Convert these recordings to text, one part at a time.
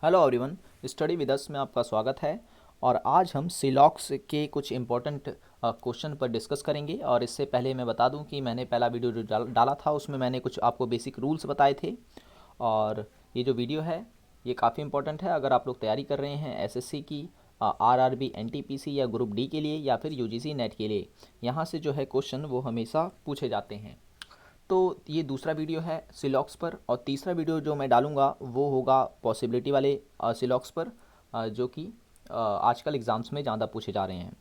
Hello everyone, study with us में आपका स्वागत है। और आज हम सिलॉक्स के कुछ इम्पोर्टेंट क्वेश्चन पर डिस्कस करेंगे। और इससे पहले मैं बता दूं कि मैंने पहला वीडियो जो डाला था उसमें मैंने कुछ आपको बेसिक रूल्स बताए थे। और ये जो वीडियो है ये काफ़ी इम्पोर्टेंट है अगर आप लोग तैयारी कर रहे हैं एसएससी की, आरआरबी, एनटीपीसी या ग्रुप डी के लिए या फिर यूजीसी नेट के लिए। यहाँ से जो है क्वेश्चन वो हमेशा पूछे जाते हैं। तो ये दूसरा वीडियो है सिलॉक्स पर, और तीसरा वीडियो जो मैं डालूँगा वो होगा पॉसिबिलिटी वाले सिलॉक्स पर, जो कि आजकल एग्ज़ाम्स में ज़्यादा पूछे जा रहे हैं।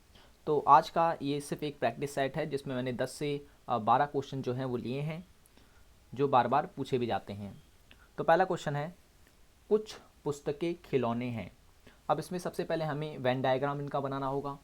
तो आज का ये सिर्फ एक प्रैक्टिस सेट है जिसमें मैंने 10 से 12 क्वेश्चन जो हैं वो लिए हैं, जो बार बार पूछे भी जाते हैं। तो पहला क्वेश्चन है, कुछ पुस्तकें खिलौने हैं। अब इसमें सबसे पहले हमें वेन डायग्राम इनका बनाना होगा।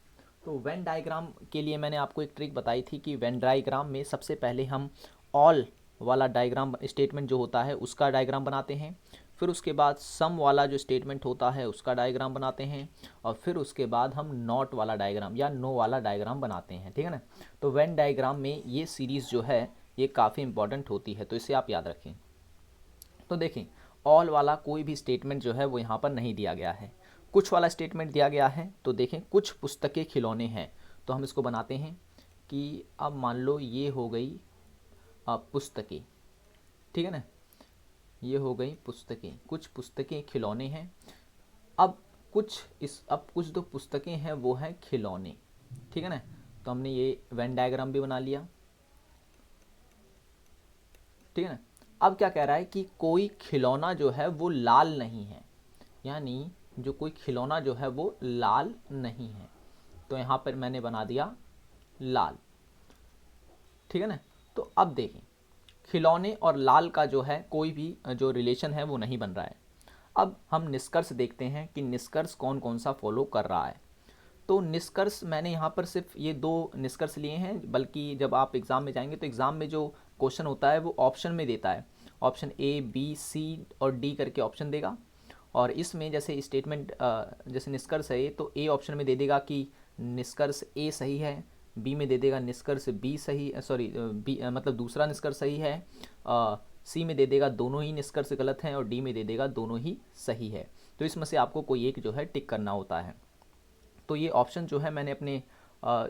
तो वेन डायग्राम के लिए मैंने आपको एक ट्रिक बताई थी कि वेन डायग्राम में सबसे पहले हम ऑल वाला डायग्राम स्टेटमेंट जो होता है उसका डायग्राम बनाते हैं, फिर उसके बाद सम वाला जो स्टेटमेंट होता है उसका डायग्राम बनाते हैं, और फिर उसके बाद हम नॉट वाला डायग्राम या नो वाला डायग्राम बनाते हैं। ठीक है ना। तो वेन डायग्राम में ये सीरीज़ जो है ये काफ़ी इंपॉर्टेंट होती है, तो इसे आप याद रखें। तो देखें, ऑल वाला कोई भी स्टेटमेंट जो है वो यहाँ पर नहीं दिया गया है, कुछ वाला स्टेटमेंट दिया गया है। तो देखें, कुछ पुस्तकें खिलौने हैं, तो हम इसको बनाते हैं कि अब मान लो ये हो गई पुस्तकें। ठीक है ना, ये हो गई पुस्तकें, कुछ पुस्तकें खिलौने हैं। अब कुछ जो पुस्तकें हैं वो हैं खिलौने। ठीक है ना। तो हमने ये वेन डायग्राम भी बना लिया। ठीक है ना। अब क्या कह रहा है कि कोई खिलौना जो है वो लाल नहीं है, यानी जो कोई खिलौना जो है वो लाल नहीं है। तो यहाँ पर मैंने बना दिया लाल। ठीक है ना। तो अब देखें, खिलौने और लाल का जो है कोई भी जो रिलेशन है वो नहीं बन रहा है। अब हम निष्कर्ष देखते हैं कि निष्कर्ष कौन कौन सा फॉलो कर रहा है। तो निष्कर्ष मैंने यहाँ पर सिर्फ ये दो निष्कर्ष लिए हैं, बल्कि जब आप एग्ज़ाम में जाएंगे तो एग्ज़ाम में जो क्वेश्चन होता है वो ऑप्शन में देता है, ऑप्शन ए, बी, सी और डी करके ऑप्शन देगा। और इसमें जैसे स्टेटमेंट जैसे निष्कर्ष है तो ए ऑप्शन में दे देगा कि निष्कर्ष ए सही है, बी में दे देगा निष्कर्ष बी सही, सॉरी बी मतलब दूसरा निष्कर्ष सही है, सी में दे देगा दोनों ही निष्कर्ष गलत हैं, और डी में दे देगा दोनों ही सही है। तो इसमें से आपको कोई एक जो है टिक करना होता है। तो ये ऑप्शन जो है मैंने अपने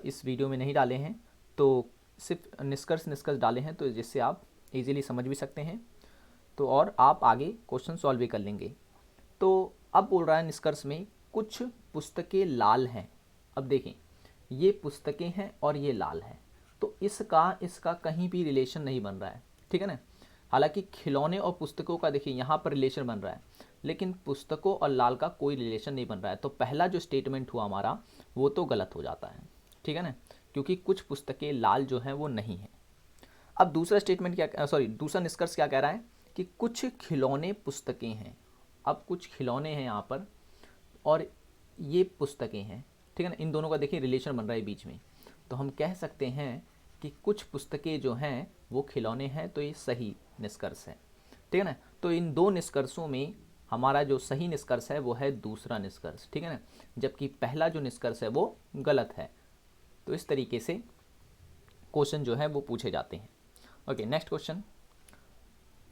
इस वीडियो में नहीं डाले हैं, तो सिर्फ निष्कर्ष निष्कर्ष डाले हैं, तो जिससे आप इजीली समझ भी सकते हैं, तो और आप आगे क्वेश्चन सॉल्व भी कर लेंगे। तो अब बोल रहा है निष्कर्ष में कुछ पुस्तकें लाल हैं। अब देखें, ये पुस्तकें हैं और ये लाल है, तो इसका इसका कहीं भी रिलेशन नहीं बन रहा है। ठीक है ना। हालांकि खिलौने और पुस्तकों का देखिए यहाँ पर रिलेशन बन रहा है, लेकिन पुस्तकों और लाल का कोई रिलेशन नहीं बन रहा है। तो पहला जो स्टेटमेंट हुआ हमारा वो तो गलत हो जाता है। ठीक है ना, क्योंकि कुछ पुस्तकें लाल जो हैं वो नहीं है। अब दूसरा स्टेटमेंट क्या, सॉरी दूसरा निष्कर्ष क्या कह रहा है कि कुछ खिलौने पुस्तकें हैं। अब कुछ खिलौने हैं यहाँ पर और ये पुस्तकें हैं। ठीक है ना, इन दोनों का देखिए रिलेशन बन रहा है बीच में। तो हम कह सकते हैं कि कुछ पुस्तकें जो हैं वो खिलौने हैं, तो ये सही निष्कर्ष है। ठीक है ना। तो इन दो निष्कर्षों में हमारा जो सही निष्कर्ष है वो है दूसरा निष्कर्ष। ठीक है ना, जबकि पहला जो निष्कर्ष है वो गलत है। तो इस तरीके से क्वेश्चन जो है वो पूछे जाते हैं। ओके, नेक्स्ट क्वेश्चन,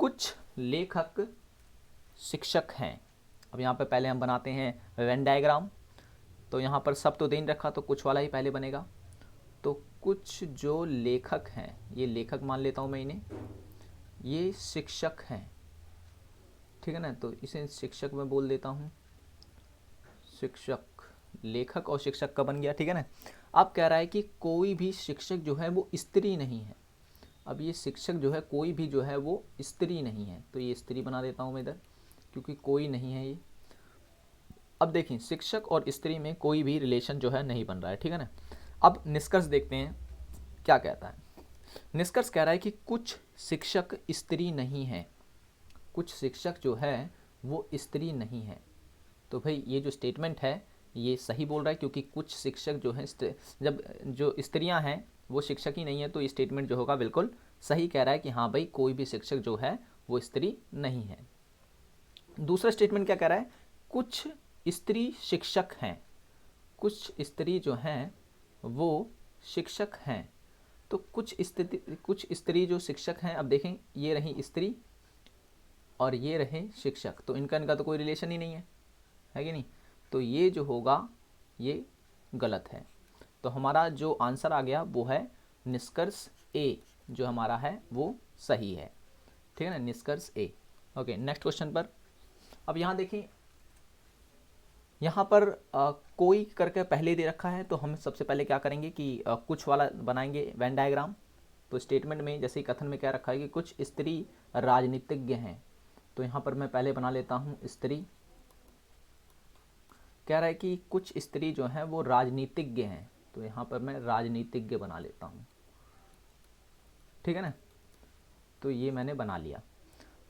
कुछ लेखक शिक्षक हैं। अब यहाँ पे पहले हम बनाते हैं वेन डायग्राम। तो यहाँ पर सब तो दे नहीं रखा, तो कुछ वाला ही पहले बनेगा। तो कुछ जो लेखक हैं, ये लेखक मान लेता हूँ मैं इन्हें, ये शिक्षक हैं। ठीक है ना, तो इसे शिक्षक में बोल देता हूँ, शिक्षक। लेखक और शिक्षक का बन गया। ठीक है ना। अब कह रहा है कि कोई भी शिक्षक जो है वो स्त्री नहीं है। अब ये शिक्षक जो है कोई भी जो है वो स्त्री नहीं है, तो ये स्त्री बना देता हूँ मैं इधर, क्योंकि कोई नहीं है ये। अब देखें, शिक्षक और स्त्री में कोई भी रिलेशन जो है नहीं बन रहा है। ठीक है ना। अब निष्कर्ष देखते हैं क्या कहता है। निष्कर्ष कह रहा है कि कुछ शिक्षक स्त्री नहीं है, कुछ शिक्षक जो है वो स्त्री नहीं है। तो भाई ये जो स्टेटमेंट है ये सही बोल रहा है, क्योंकि कुछ शिक्षक जो हैं, जब जो स्त्रियां हैं वो शिक्षक ही नहीं है, तो ये स्टेटमेंट जो होगा बिल्कुल सही कह रहा है कि हाँ भाई कोई भी शिक्षक जो है वो स्त्री नहीं है। दूसरा स्टेटमेंट क्या कह रहा है, कुछ स्त्री शिक्षक हैं, कुछ स्त्री जो हैं वो शिक्षक हैं। तो कुछ स्त्री जो शिक्षक हैं, अब देखें ये रही स्त्री और ये रहे शिक्षक, तो इनका इनका तो कोई रिलेशन ही नहीं है। है कि नहीं। तो ये जो होगा ये गलत है। तो हमारा जो आंसर आ गया वो है निष्कर्ष ए, जो हमारा है वो सही है। ठीक है ना, निष्कर्ष ए। ओके, नेक्स्ट क्वेश्चन पर। अब यहाँ देखिए, यहाँ पर कोई करके पहले दे रखा है, तो हम सबसे पहले क्या करेंगे कि कुछ वाला बनाएंगे वेन डायग्राम। तो स्टेटमेंट में जैसे कथन में क्या रखा है कि कुछ स्त्री राजनीतिज्ञ हैं, तो यहाँ पर मैं पहले बना लेता हूँ स्त्री। कह रहा है कि कुछ स्त्री जो हैं वो राजनीतिज्ञ हैं, तो यहाँ पर मैं राजनीतिज्ञ बना लेता हूँ। ठीक है ना, तो ये मैंने बना लिया।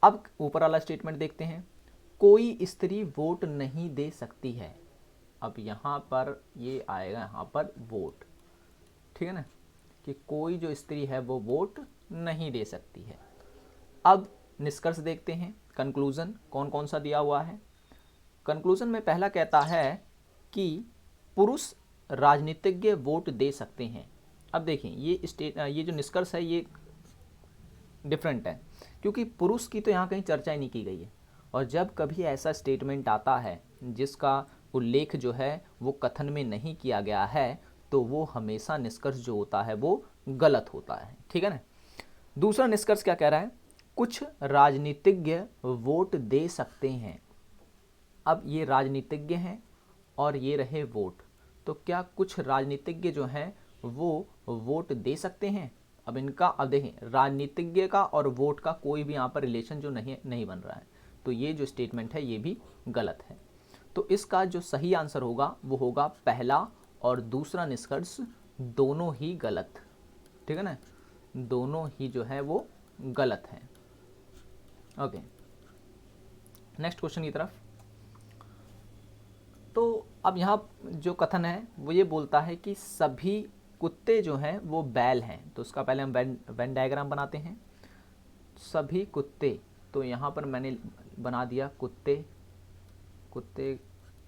अब ऊपर वाला स्टेटमेंट देखते हैं, कोई स्त्री वोट नहीं दे सकती है। अब यहाँ पर ये आएगा यहाँ पर वोट। ठीक है ना, कि कोई जो स्त्री है वो वोट नहीं दे सकती है। अब निष्कर्ष देखते हैं, कंक्लूजन कौन कौन सा दिया हुआ है। कंक्लूजन में पहला कहता है कि पुरुष राजनीतिज्ञ वोट दे सकते हैं। अब देखें ये जो निष्कर्ष है ये डिफरेंट है, क्योंकि पुरुष की तो यहाँ कहीं चर्चा ही नहीं की गई है। और जब कभी ऐसा स्टेटमेंट आता है जिसका उल्लेख जो है वो कथन में नहीं किया गया है, तो वो हमेशा निष्कर्ष जो होता है वो गलत होता है। ठीक है ना। दूसरा निष्कर्ष क्या कह रहा है, कुछ राजनीतिज्ञ वोट दे सकते हैं। अब ये राजनीतिज्ञ हैं और ये रहे वोट, तो क्या कुछ राजनीतिज्ञ जो हैं वो वोट दे सकते हैं। अब इनका अब देखें, राजनीतिज्ञ का और वोट का कोई भी यहाँ पर रिलेशन जो नहीं बन रहा है, तो ये जो स्टेटमेंट है ये भी गलत है। तो इसका जो सही आंसर होगा वो होगा पहला और दूसरा निष्कर्ष दोनों ही गलत। ठीक है ना, दोनों ही जो है वो गलत है। ओके, नेक्स्ट क्वेश्चन की तरफ। तो अब यहाँ जो कथन है वो ये बोलता है कि सभी कुत्ते जो हैं वो बैल हैं। तो उसका पहले हम वेन डायग्राम बनाते हैं। सभी कुत्ते, तो यहाँ पर मैंने बना दिया कुत्ते, कुत्ते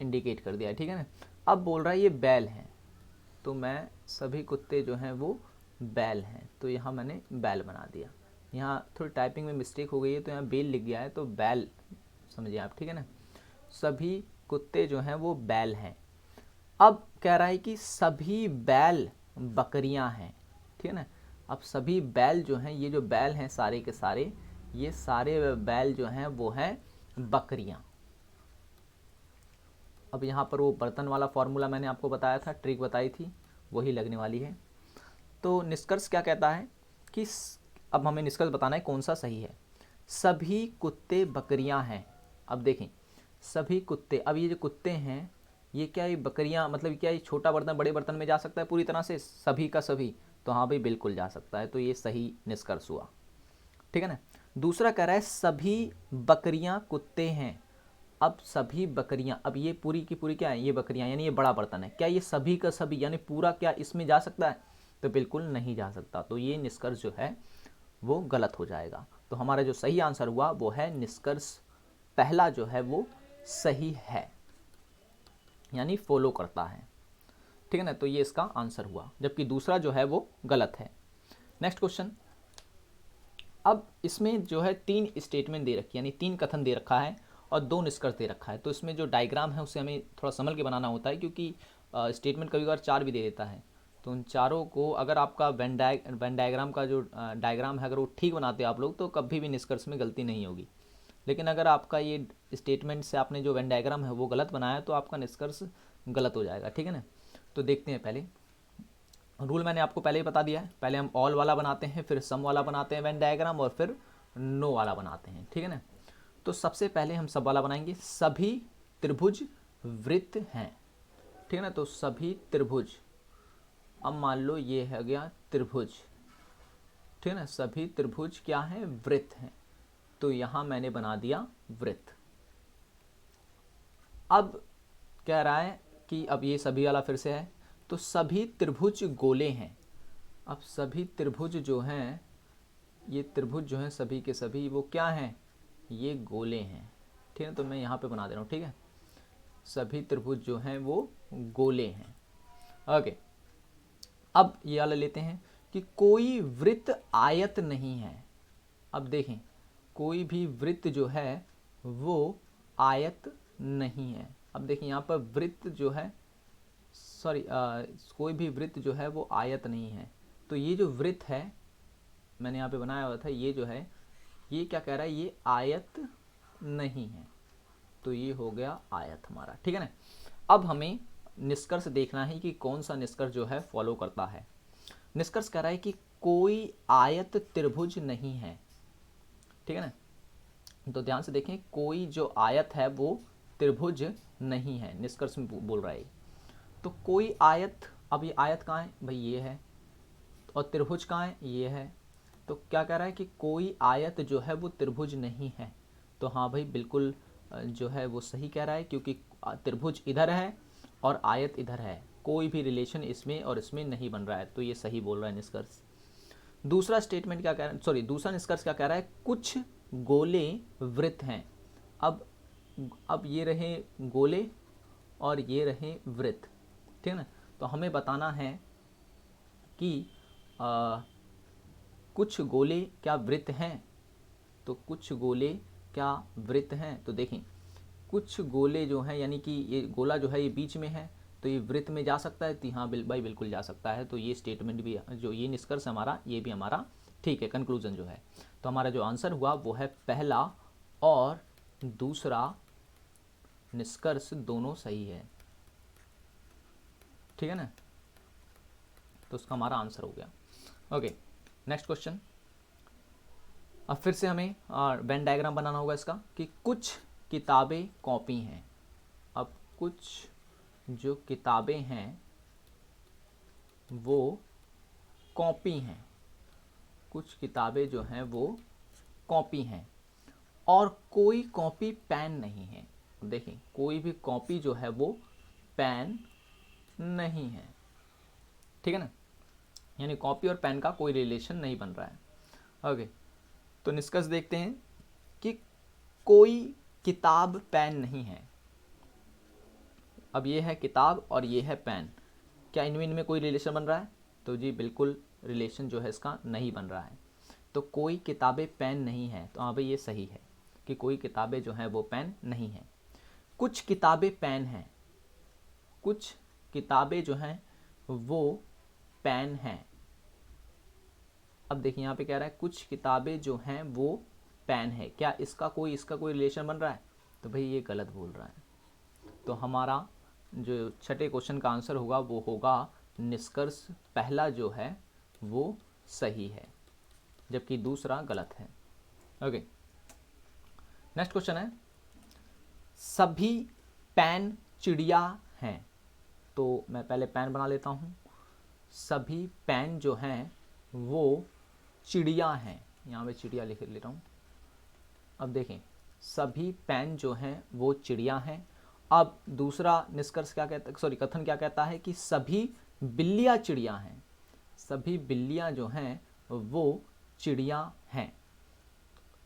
इंडिकेट कर दिया। ठीक है ना। अब बोल रहा है ये बैल हैं, तो मैं सभी कुत्ते जो हैं वो बैल हैं, तो यहाँ मैंने बैल बना दिया। यहाँ थोड़ी टाइपिंग में मिस्टेक हो गई है, तो यहाँ बेल लिख गया है, तो बैल समझिए आप। ठीक है ना, सभी कुत्ते जो हैं वो बैल हैं। अब कह रहा है कि सभी बैल बकरियां हैं। ठीक है ना, अब सभी बैल जो हैं, ये जो बैल हैं सारे के सारे, ये सारे बैल जो हैं वो हैं बकरियां। अब यहाँ पर वो बर्तन वाला फॉर्मूला मैंने आपको बताया था, ट्रिक बताई थी, वही लगने वाली है। तो निष्कर्ष क्या कहता है कि अब हमें निष्कर्ष बताना है कौन सा सही है। सभी कुत्ते बकरियां हैं। अब देखें, सभी कुत्ते, अब ये जो कुत्ते हैं ये क्या, ये बकरियां, मतलब क्या ये छोटा बर्तन बड़े बर्तन में जा सकता है पूरी तरह से, सभी का सभी, तो हाँ भाई बिल्कुल जा सकता है, तो ये सही निष्कर्ष हुआ। ठीक है ना। दूसरा कह रहा है सभी बकरियां कुत्ते हैं। अब सभी बकरियां, अब ये पूरी की पूरी क्या है, ये बकरियां यानी ये बड़ा बर्तन है, क्या ये सभी का सभी यानी पूरा क्या इसमें जा सकता है, तो बिल्कुल नहीं जा सकता। तो ये निष्कर्ष जो है वो गलत हो जाएगा। तो हमारा जो सही आंसर हुआ वो है निष्कर्ष पहला जो है वो सही है, यानी फॉलो करता है। ठीक है ना, तो ये इसका आंसर हुआ, जबकि दूसरा जो है वो गलत है। Next question. अब इसमें जो है 3 स्टेटमेंट दे रखी, यानी 3 कथन दे रखा है और 2 निष्कर्ष दे रखा है। तो इसमें जो डायग्राम है उसे हमें थोड़ा संभल के बनाना होता है, क्योंकि स्टेटमेंट कभी कभार 4 भी दे देता है। तो उन चारों को अगर आपका वेन डायग्राम का जो डायग्राम है अगर वो ठीक बनाते हैं आप लोग, तो कभी भी निष्कर्ष में गलती नहीं होगी। लेकिन अगर आपका ये स्टेटमेंट से आपने जो वेन डायग्राम है वो गलत बनाया, तो आपका निष्कर्ष गलत हो जाएगा। ठीक है ना। तो देखते हैं, पहले रूल मैंने आपको पहले ही बता दिया है। पहले हम ऑल वाला बनाते हैं, फिर सम वाला बनाते हैं वेन डायग्राम, और फिर नो वाला बनाते हैं। ठीक है ना। तो सबसे पहले हम सब वाला बनाएंगे। सभी त्रिभुज वृत्त हैं। ठीक है ना, तो सभी त्रिभुज, अब मान लो ये है गया त्रिभुज। ठीक है ना, सभी त्रिभुज क्या हैं, वृत्त हैं, तो यहां मैंने बना दिया वृत्त। अब कह रहा है कि अब ये सभी वाला फिर से है, तो सभी त्रिभुज गोले हैं। अब सभी त्रिभुज जो हैं, ये त्रिभुज जो हैं सभी के सभी वो क्या हैं, ये गोले हैं। ठीक है, तो मैं यहाँ पे बना दे रहा हूँ। ठीक है, सभी त्रिभुज जो हैं वो गोले हैं। ओके, अब ये वाला लेते हैं कि कोई वृत्त आयत नहीं है। अब देखें, कोई भी वृत्त जो है वो आयत नहीं है। अब देखिए यहाँ पर वृत्त जो है, सॉरी, कोई भी वृत्त जो है वो आयत नहीं है। तो ये जो वृत्त है मैंने यहाँ पे बनाया हुआ था, ये जो है ये क्या कह रहा है, ये आयत नहीं है। तो ये हो गया आयत हमारा, ठीक है ना। अब हमें निष्कर्ष देखना है कि कौन सा निष्कर्ष जो है फॉलो करता है। निष्कर्ष कह रहा है कि कोई आयत त्रिभुज नहीं है, ठीक है ना। तो ध्यान से देखें, कोई जो आयत है वो त्रिभुज नहीं है, निष्कर्ष में बोल रहा है। तो कोई आयत, अब ये आयत कहाँ है भाई, ये है, और त्रिभुज कहाँ है, ये है। तो क्या कह रहा है कि कोई आयत जो है वो त्रिभुज नहीं है। तो हाँ भाई बिल्कुल जो है वो सही कह रहा है, क्योंकि त्रिभुज इधर है और आयत इधर है, कोई भी रिलेशन इसमें और इसमें नहीं बन रहा है। तो ये सही बोल रहा है निष्कर्ष। दूसरा स्टेटमेंट क्या कह रहा है, सॉरी दूसरा निष्कर्ष क्या कह रहा है, कुछ गोले वृत्त हैं। अब ये रहे गोले और ये रहे वृत्त, ठीक है ना। तो हमें बताना है कि कुछ गोले क्या वृत्त हैं। तो कुछ गोले क्या वृत्त हैं, तो देखें कुछ गोले जो हैं, यानी कि ये गोला जो है ये बीच में है, तो ये वृत्त में जा सकता है। तो हाँ भाई बिल्कुल जा सकता है। तो ये स्टेटमेंट भी, जो ये निष्कर्ष हमारा, ये भी हमारा ठीक है, कंक्लूजन जो है। तो हमारा जो आंसर हुआ वो है पहला और दूसरा निष्कर्ष दोनों सही है, ठीक है ना। तो उसका हमारा आंसर हो गया। Okay, next question. अब फिर से हमें वेन डायग्राम बनाना होगा इसका, कि कुछ किताबें कॉपी हैं। अब कुछ जो किताबें हैं वो कॉपी हैं, कुछ किताबें जो हैं वो कॉपी हैं, और कोई कॉपी पेन नहीं है। देखें कोई भी कॉपी जो है वो पेन नहीं है, ठीक है ना, यानी कॉपी और पेन का कोई रिलेशन नहीं बन रहा है। ओके, तो निष्कर्ष देखते हैं कि कोई किताब पेन नहीं है। अब ये है किताब और ये है पेन, क्या इनमें कोई रिलेशन बन रहा है, तो जी बिल्कुल रिलेशन जो है इसका नहीं बन रहा है। तो कोई किताबें पेन नहीं है, तो हाँ भाई ये सही है कि कोई किताबें जो हैं वो पेन नहीं है। कुछ किताबें पेन हैं, कुछ किताबें जो हैं वो पेन हैं। अब देखिए यहाँ पे कह रहा है कुछ किताबें जो हैं वो पेन है, क्या इसका कोई रिलेशन बन रहा है, तो भाई ये गलत बोल रहा है। तो हमारा जो छठे क्वेश्चन का आंसर होगा वो होगा निष्कर्ष पहला जो है वो सही है, जबकि दूसरा गलत है। ओके, नेक्स्ट क्वेश्चन है, सभी पेन चिड़िया हैं। तो मैं पहले पेन बना लेता हूँ। सभी पेन जो हैं वो चिड़िया हैं, यहाँ पे चिड़िया लिख ले रहा हूँ। अब देखें सभी पेन जो हैं वो चिड़िया हैं। अब दूसरा निष्कर्ष क्या कहता है, सॉरी कथन क्या कहता है कि सभी बिल्लियाँ चिड़िया हैं, सभी बिल्लियाँ जो हैं वो चिड़िया हैं।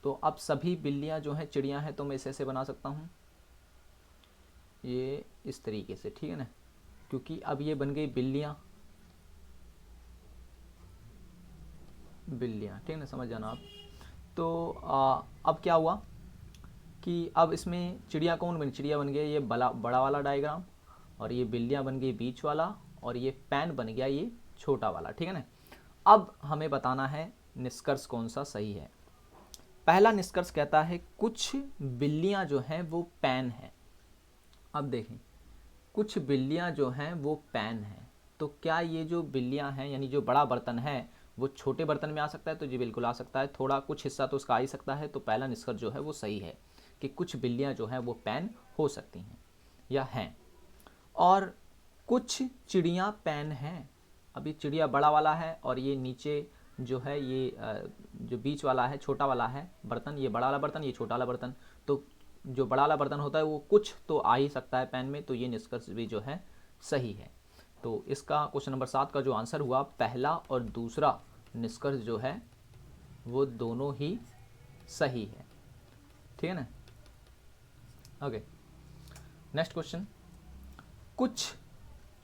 तो अब सभी बिल्लियाँ जो हैं चिड़िया हैं, तो मैं इसे ऐसे बना सकता हूँ, ये इस तरीके से, ठीक है ना, क्योंकि अब ये बन गई बिल्लियाँ, ठीक है ना, समझ जाना आप। तो अब क्या हुआ कि अब इसमें चिड़िया कौन बनी, चिड़िया बन गया ये बड़ा वाला डायग्राम, और ये बिल्लियाँ बन गई बीच वाला, और ये पेन बन गया ये छोटा वाला, ठीक है ना। अब हमें बताना है निष्कर्ष कौन सा सही है। पहला निष्कर्ष कहता है कुछ बिल्लियाँ जो हैं वो पेन हैं। अब देखें कुछ बिल्लियाँ जो हैं वो पेन हैं, तो क्या ये जो बिल्लियाँ हैं, यानी जो बड़ा बर्तन है वो छोटे बर्तन में आ सकता है, तो जी बिल्कुल आ सकता है, थोड़ा कुछ हिस्सा तो उसका आ ही सकता है। तो पहला निष्कर्ष जो है वो सही है कि कुछ बिल्लियाँ जो हैं वो पेन हो सकती हैं या हैं, और कुछ चिड़ियाँ पेन हैं। अभी चिड़िया बड़ा वाला है और ये नीचे जो है ये जो बीच वाला है छोटा वाला है बर्तन, ये बड़ा वाला बर्तन, ये छोटा वाला बर्तन। तो जो बड़ा वाला बर्तन होता है वो कुछ तो आ ही सकता है पेन में, तो ये निष्कर्ष भी जो है सही है। तो इसका क्वेश्चन नंबर 7 का जो आंसर हुआ, पहला और दूसरा निष्कर्ष जो है वो दोनों ही सही है, ठीक है ना। ओके, नेक्स्ट क्वेश्चन, कुछ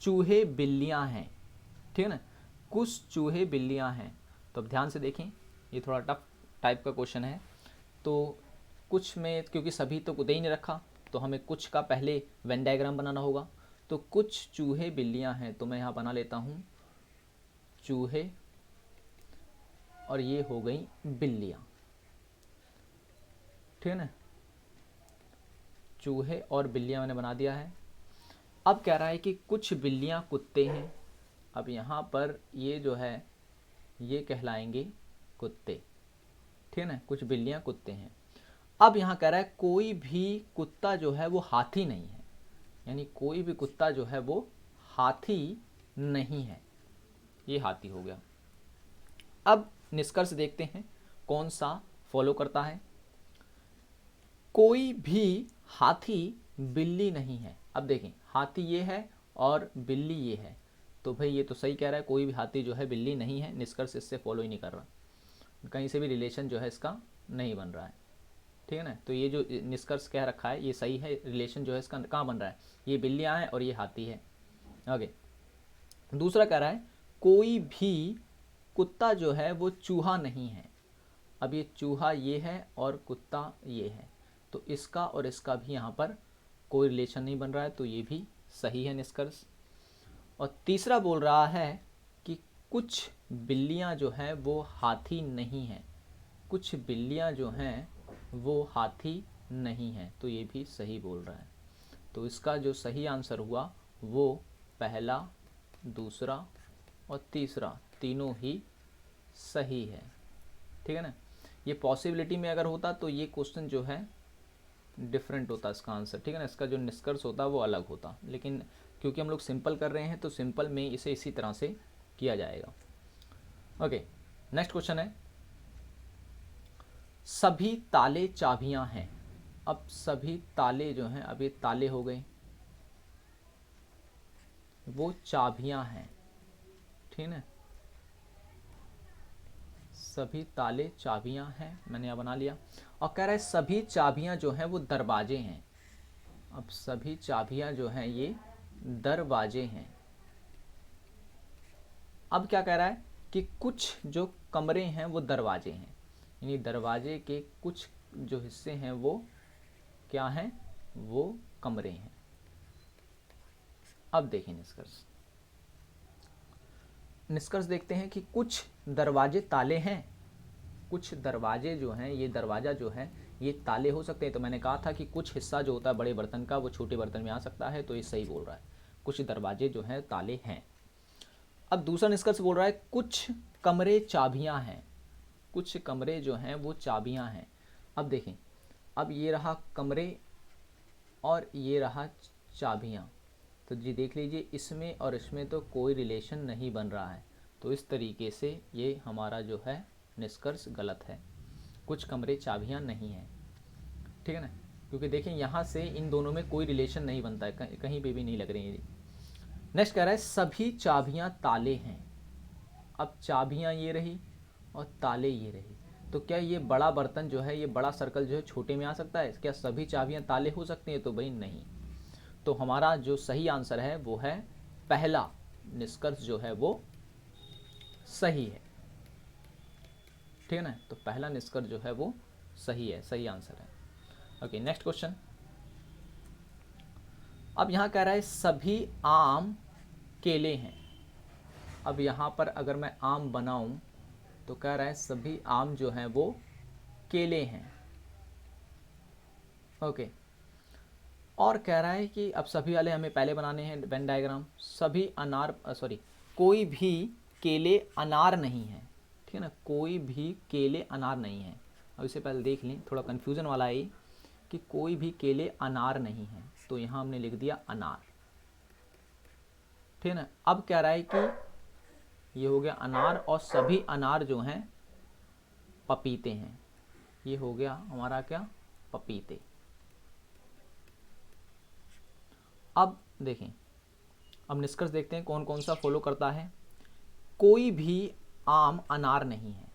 चूहे बिल्लियां हैं, ठीक है ना, कुछ चूहे बिल्लियां हैं। तो अब ध्यान से देखें, ये थोड़ा टफ टाइप का क्वेश्चन है। तो कुछ में क्योंकि सभी तो दे ही नहीं रखा, तो हमें कुछ का पहले वेन डायग्राम बनाना होगा। तो कुछ चूहे बिल्लियां हैं, तो मैं यहाँ बना लेता हूँ चूहे और ये हो गई बिल्लियां, ठीक है ना। चूहे और बिल्लियां मैंने बना दिया है। अब कह रहा है कि कुछ बिल्लियां कुत्ते हैं। अब यहाँ पर ये जो है ये कहलाएंगे कुत्ते, ठीक है ना। कुछ बिल्लियां कुत्ते हैं। अब यहाँ कह रहा है कोई भी कुत्ता जो है वो हाथी नहीं है, यानी कोई भी कुत्ता जो है वो हाथी नहीं है। ये हाथी हो गया। अब निष्कर्ष देखते हैं कौन सा फॉलो करता है। कोई भी हाथी बिल्ली नहीं है। अब देखें, हाथी ये है और बिल्ली ये है, तो भाई ये तो सही कह रहा है, कोई भी हाथी जो है बिल्ली नहीं है। निष्कर्ष इससे फॉलो ही नहीं कर रहा, कहीं से भी रिलेशन जो है इसका नहीं बन रहा है, ठीक है ना। तो ये जो निष्कर्ष कह रखा है ये सही है, रिलेशन जो है इसका कहाँ बन रहा है, ये बिल्लियाँ हैं और ये हाथी है। ओके, दूसरा कह रहा है कोई भी कुत्ता जो है वो चूहा नहीं है। अब ये चूहा ये है और कुत्ता ये है, तो इसका और इसका भी यहाँ पर कोई रिलेशन नहीं बन रहा है, तो ये भी सही है निष्कर्ष। और तीसरा बोल रहा है कि कुछ बिल्लियाँ जो हैं वो हाथी नहीं हैं। कुछ बिल्लियाँ जो हैं वो हाथी नहीं हैं, तो ये भी सही बोल रहा है। तो इसका जो सही आंसर हुआ वो पहला, दूसरा और तीसरा तीनों ही सही है, ठीक है ना। ये पॉसिबिलिटी में अगर होता तो ये क्वेश्चन जो है डिफरेंट होता इसका आंसर, ठीक है ना। इसका जो निष्कर्ष होता वो अलग होता, लेकिन क्योंकि हम लोग सिंपल कर रहे हैं तो सिंपल में इसे इसी तरह से किया जाएगा। ओके, नेक्स्ट क्वेश्चन है सभी ताले चाबियां हैं। अब सभी ताले जो हैं, अब ये ताले हो गए, वो चाबियां हैं, ठीक है। सभी ताले चाबियां हैं, मैंने यहाँ बना लिया। और कह रहा है सभी चाबियां जो हैं वो दरवाजे हैं। अब सभी चाबियां जो हैं ये दरवाजे हैं। अब क्या कह रहा है कि कुछ जो कमरे हैं वो दरवाजे हैं, यानी दरवाजे के कुछ जो हिस्से हैं वो क्या हैं, वो कमरे हैं। अब देखिए निष्कर्ष देखते हैं कि कुछ दरवाजे ताले हैं। कुछ दरवाजे जो हैं, ये दरवाज़ा जो है ये ताले हो सकते हैं। तो मैंने कहा था कि कुछ हिस्सा जो होता है बड़े बर्तन का वो छोटे बर्तन में आ सकता है, तो ये सही बोल रहा है, कुछ दरवाजे जो हैं ताले हैं। अब दूसरा निष्कर्ष बोल रहा है कुछ कमरे चाबियां हैं। कुछ कमरे जो हैं वो चाबियां हैं। अब देखें, अब ये रहा कमरे और ये रहा चाबियां, तो जी देख लीजिए इसमें और इसमें तो कोई रिलेशन नहीं बन रहा है, तो इस तरीके से ये हमारा जो है निष्कर्ष गलत है। कुछ कमरे चाबियां नहीं हैं, ठीक है ना, क्योंकि देखें यहाँ से इन दोनों में कोई रिलेशन नहीं बनता है, कहीं पे भी नहीं लग रही है। नेक्स्ट कह रहा है सभी चाबियां ताले हैं। अब चाबियां ये रही और ताले ये रही, तो क्या ये बड़ा बर्तन जो है, ये बड़ा सर्कल जो है छोटे में आ सकता है? क्या सभी चाबियां ताले हो सकती हैं? तो भाई नहीं। तो हमारा जो सही आंसर है वो है पहला निष्कर्ष जो है वो सही है, ठीक है ना। तो पहला निष्कर्ष जो है वो सही है, सही आंसर है। Okay, next question. अब यहाँ कह रहा है सभी आम केले हैं। अब यहाँ पर अगर मैं आम बनाऊं तो कह रहा है सभी आम जो हैं वो केले हैं। ओके, और कह रहा है कि अब सभी वाले हमें पहले बनाने हैं वेन डायग्राम। सभी अनार कोई भी केले अनार नहीं है, ठीक है ना, कोई भी केले अनार नहीं है। अब इससे पहले देख लें, थोड़ा कन्फ्यूज़न वाला है कि कोई भी केले अनार नहीं है, तो यहाँ हमने लिख दिया अनार, ठीक है ना। अब कह रहा है कि ये हो गया अनार और सभी अनार जो हैं पपीते हैं। ये हो गया हमारा क्या, पपीते। अब देखें, अब निष्कर्ष देखते हैं कौन कौन सा फॉलो करता है। कोई भी आम अनार नहीं है।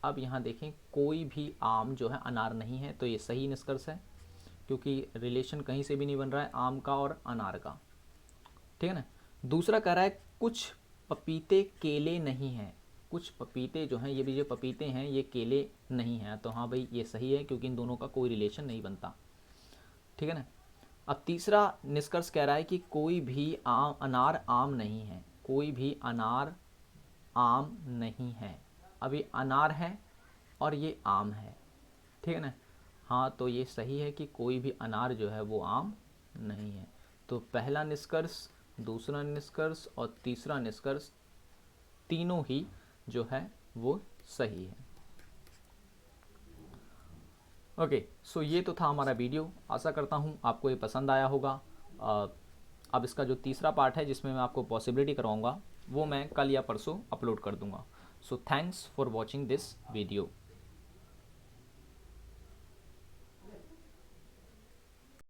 अब यहाँ देखें, कोई भी आम जो है अनार नहीं है, तो ये सही निष्कर्ष है, क्योंकि रिलेशन कहीं से भी नहीं बन रहा है आम का और अनार का, ठीक है ना। दूसरा कह रहा है कुछ पपीते केले नहीं हैं। कुछ पपीते जो हैं, ये भी जो पपीते हैं ये केले नहीं हैं, तो हाँ भाई ये सही है, क्योंकि इन दोनों का कोई रिलेशन नहीं बनता, ठीक है ना। अब तीसरा निष्कर्ष कह रहा है कि कोई भी अनार आम नहीं है, कोई भी अनार आम नहीं है। अभी अनार है और ये आम है, ठीक है ना। हाँ, तो ये सही है कि कोई भी अनार जो है वो आम नहीं है। तो पहला निष्कर्ष, दूसरा निष्कर्ष और तीसरा निष्कर्ष तीनों ही जो है वो सही है। ओके, सो ये तो था हमारा वीडियो। आशा करता हूँ आपको ये पसंद आया होगा। अब इसका जो तीसरा पार्ट है जिसमें मैं आपको पॉसिबिलिटी करवाऊँगा वो मैं कल या परसों अपलोड कर दूँगा। So thanks for watching this video.